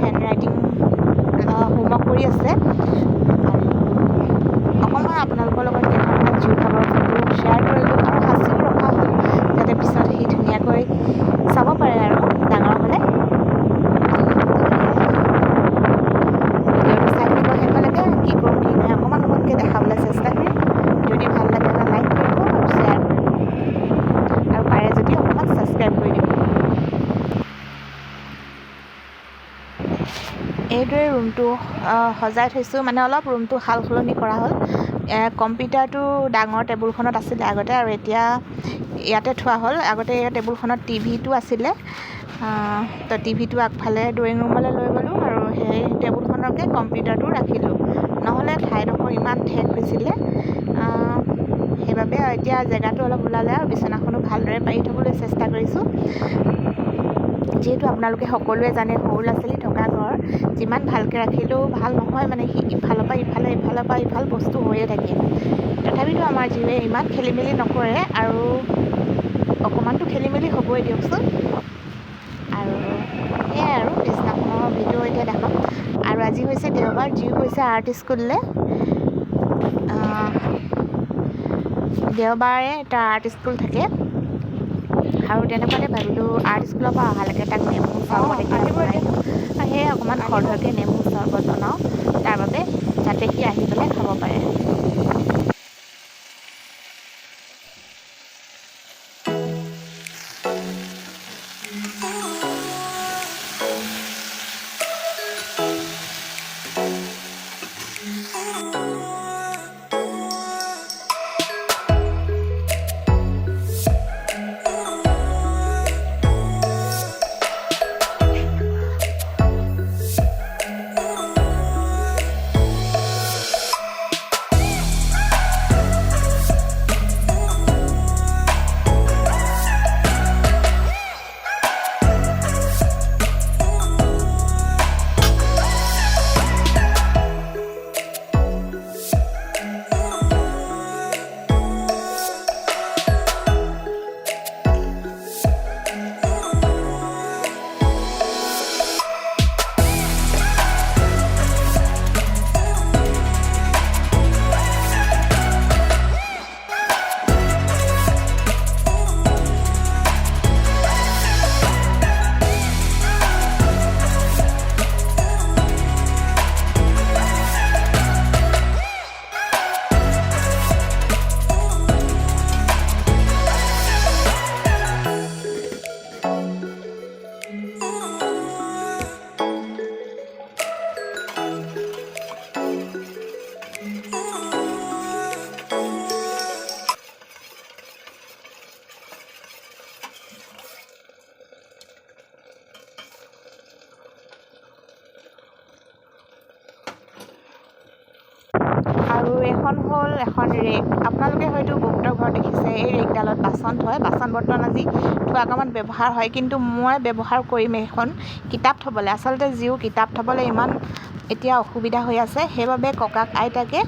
Hand writing homework কৰি আছে। অকণমান আপোনালোকৰ লগত কেইখনমান জুই খাবৰ ফটো শ্বেয়াৰ কৰিলোঁ আৰু সাঁচিও ৰখা হ'ল যাতে পিছত সি ধুনীয়াকৈ চাব পাৰে আৰু ডাঙৰ হ'লে। ভিডিঅ'টো চাই থাকিব শেষলৈকে, কি কৰোঁ কি নাই অকণমান অকণমানকৈ দেখাবলৈ চেষ্টা কৰিম। যদি ভাল লাগে এটা লাইক কৰিব আৰু শ্বেয়াৰ কৰিব, আৰু পাৰে যদি অকণমান ছাবস্ক্ৰাইব কৰি দিব। এইদৰে ৰুমটো সজাই থৈছোঁ, মানে অলপ ৰুমটো সাল সলনি কৰা হ'ল। কম্পিউটাৰটো ডাঙৰ টেবুলখনত আছিলে আগতে, আৰু এতিয়া ইয়াতে থোৱা হ'ল। আগতে এই টেবুলখনত টিভিটো আছিলে, তো টিভিটো আগফালে ড্ৰয়িং ৰুমলৈ লৈ গ'লোঁ আৰু সেই টেবুলখনকে কম্পিউটাৰটো ৰাখিলোঁ। নহ'লে ঠাইডোখৰ ইমান ঠেক হৈছিলে, সেইবাবে এতিয়া জেগাটো অলপ ওলালে আৰু বিচনাখনো ভালদৰে পাৰি থ'বলৈ চেষ্টা কৰিছোঁ। যিহেতু আপোনালোকে সকলোৱে জানে সৰু ল'ৰা ছোৱালী থকা ঘৰ যিমান ভালকৈ ৰাখিলেও ভাল নহয়, মানে সি ইফালৰ পৰা ইফালে ইফালৰ পৰা ইফাল বস্তু হৈয়ে থাকে। তথাপিতো আমাৰ জীৱে ইমান খেলি মেলি নকৰে, আৰু অকণমানতো খেলি মেলি হ'বই দিয়কচোন। আৰু সেয়াই আৰু বিছনাখনৰ ভিডিঅ' এতিয়া দেখাম। আৰু আজি হৈছে দেওবাৰ, জিও গৈছে আৰ্ট স্কুললৈ। দেওবাৰে তাৰ আৰ্ট স্কুল থাকে, আৰু তেনেকুৱাতে ভাবিলোঁ আৰ্ট স্কুলৰ পৰা অহালৈকে তাক নেমু চৰবত এগিলাচ বনাই দিওঁ। আৰু সেয়ে অকণমান খৰধৰকৈ নেমু চৰবত বনাওঁ তাৰ বাবে, যাতে সি আহি পেলাই খাব পাৰে। আৰু এখন হ'ল এখন ৰেক। আপোনালোকে হয়তো বহুতৰ ঘৰত দেখিছে এই ৰেকডালত বাচন থয়, বাচন বৰ্তন আজি থোৱা কামত ব্যৱহাৰ হয়, কিন্তু মই ব্যৱহাৰ কৰিম এখন কিতাপ থ'বলৈ। আচলতে জিও কিতাপ থ'বলৈ ইমান এতিয়া অসুবিধা হৈ আছে, সেইবাবে ককাক আইতাকে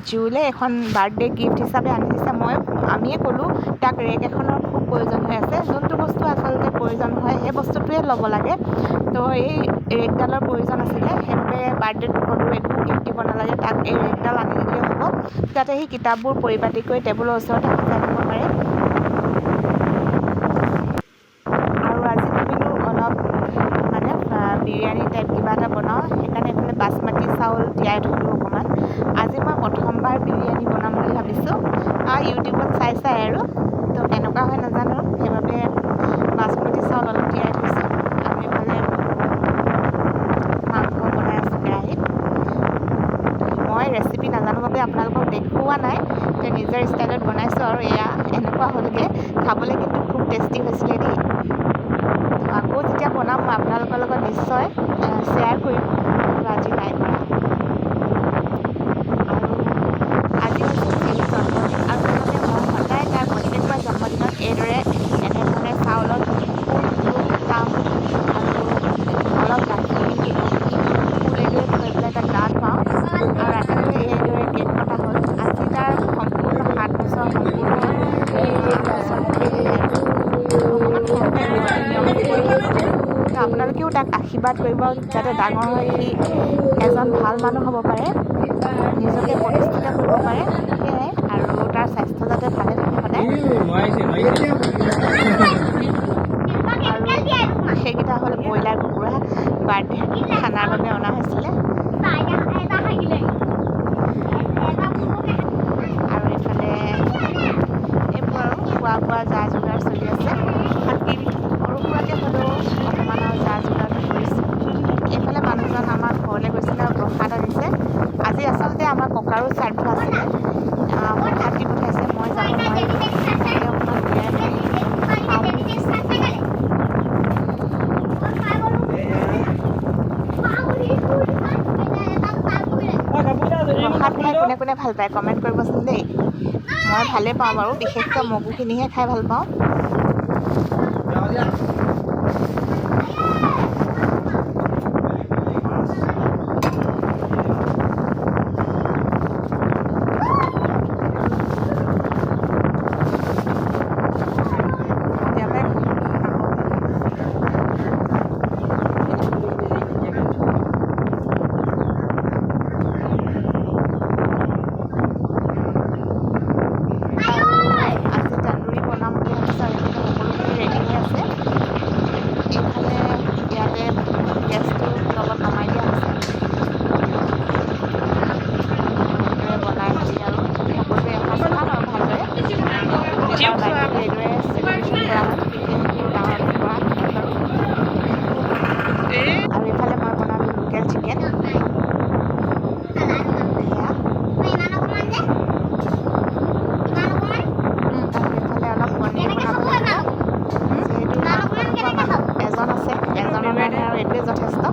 জিওলৈ এখন বাৰ্থডে গিফ্ট হিচাপে আনি দিছে। আমিয়ে ক'লোঁ তাক ৰেক এখনৰ খুব প্ৰয়োজন হৈ আছে। যোনটো বস্তু আচলতে প্ৰয়োজন হয় সেই বস্তুটোৱে ল'ব লাগে, তো এই ৰেকডালৰ প্ৰয়োজন আছিলে, সেইবাবে বাৰ্থডেত ক'লোঁ একো গিফ্ট দিব নালাগে, তাক এই ৰেকডাল আনি দিলেই হ'ব, যাতে সি কিতাপবোৰ পৰিপাটিকৈ টেবুলৰ ওচৰতে সজাই থ'ব পাৰে। আৰু আজি ভাবিলোঁ অলপ মানে বিৰিয়ানী টাইপ কিবা এটা বনাওঁ, সেইকাৰণে এইফালে বাচমতি চাউল তিয়াই থ'লোঁ অকণমান। আজি মই প্ৰথমবাৰ বিৰিয়ানী বনাম বুলি ভাবিছোঁ, ইউটিউবত চাই আৰু তো কেনেকুৱা হয় নাজানো, সেইবাবে বাচমতি চাউল অলপ তিয়াই থৈছোঁ। আৰু এইফালে মাংস বনাই আছোঁ কেৰাহীত। মই ৰেচিপি নাজানো বাবে আপোনালোকক দেখুওৱা নাই, নিজৰ ষ্টাইলত বনাইছোঁ আৰু এয়া তাক আশীৰ্বাদ কৰিব যাতে ডাঙৰ হৈ সি এজন ভাল মানুহ হ'ব পাৰে, নিজকে প্ৰতিষ্ঠিত কৰিব পাৰে, সেয়াই। আৰু তাৰ স্বাস্থ্য যাতে ভালে থাকে সদায়। আৰু সেইকেইটা হ'ল ব্ৰইলাৰ কুকুৰা বাৰ্থডে খানাৰ বাবে অনা হৈছিলে। আৰু এইফালে এইবোৰ আৰু খোৱা বোৱা যা যোগাৰ চলি আছে। বাকী সৰু সুৰাকৈ হ'লেও অকণমান আৰু যা যোগাৰটো কৰিছোঁ। এইফালে মানুহজন আমাৰ ঘৰলৈ গৈছিলে আৰু প্ৰসাদ আনিছে। আজি আচলতে আমাৰ ককাৰো শ্ৰাদ্ধ আছিলে, প্ৰসাদ দি পঠাইছে। মই যাব নোৱাৰিলোঁ, তাকে অকণমান উলিয়াই মেলি খাওঁ বুলি কৈছে। প্ৰসাদ খাই কোনে কোনে ভাল পায় কমেণ্ট কৰিবচোন দেই। মই ভালেই পাওঁ বাৰু, বিশেষকৈ মগুখিনিহে খাই ভাল পাওঁ। আৰু এইফালে মই বনালোঁ লোকেল চিকেন। আৰু এইফালে অলপ পনীৰ বনাব লাগিব, যিহেতু মাংস নোখোৱা মানুহ এজন আছে, এজনৰ কাৰণে আৰু এইটোৱে যথেষ্ট।